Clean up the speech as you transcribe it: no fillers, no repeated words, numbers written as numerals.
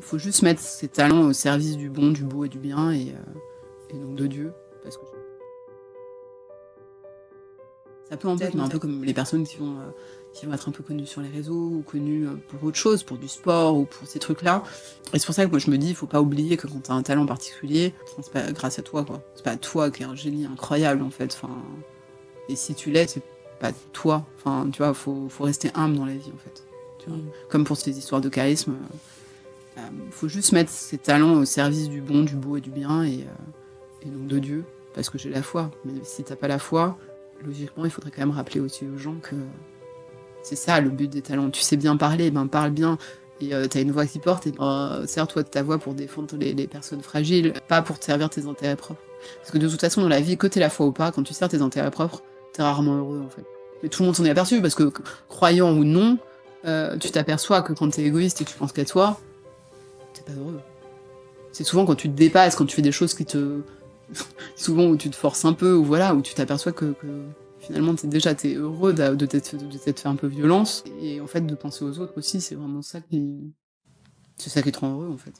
Faut juste mettre ses talents au service du bon, du beau et du bien et donc de Dieu. Parce que ça peut mais un peu comme les personnes qui vont être un peu connues sur les réseaux ou connues pour autre chose, pour du sport ou pour ces trucs-là. Et c'est pour ça que moi je me dis, il faut pas oublier que quand t'as un talent particulier, enfin, c'est pas grâce à toi, quoi. C'est pas toi qui es un génie incroyable, en fait. Enfin, et si tu l'es, c'est pas toi. Enfin, tu vois, faut rester humble dans la vie, en fait. Tu vois. Comme pour ces histoires de charisme, faut juste mettre ses talents au service du bon, du beau et du bien et donc de Dieu. Parce que j'ai la foi. Mais si t'as pas la foi, logiquement, il faudrait quand même rappeler aussi aux gens que c'est ça le but des talents. Tu sais bien parler, ben parle bien. Et t'as une voix qui porte, et ben sers-toi de ta voix pour défendre les personnes fragiles, pas pour te servir tes intérêts propres. Parce que de toute façon, dans la vie, que t'aies la foi ou pas, quand tu sers tes intérêts propres, t'es rarement heureux en fait. Mais tout le monde s'en est aperçu, parce que croyant ou non, tu t'aperçois que quand t'es égoïste et que tu penses qu'à toi, t'es pas heureux. C'est souvent quand tu te dépasses, quand tu fais des choses qui te... souvent où tu te forces un peu, ou voilà, où tu t'aperçois que finalement t'es heureux de t'être fait un peu violence, et en fait de penser aux autres aussi, c'est vraiment ça qui... c'est ça qui te rend heureux en fait.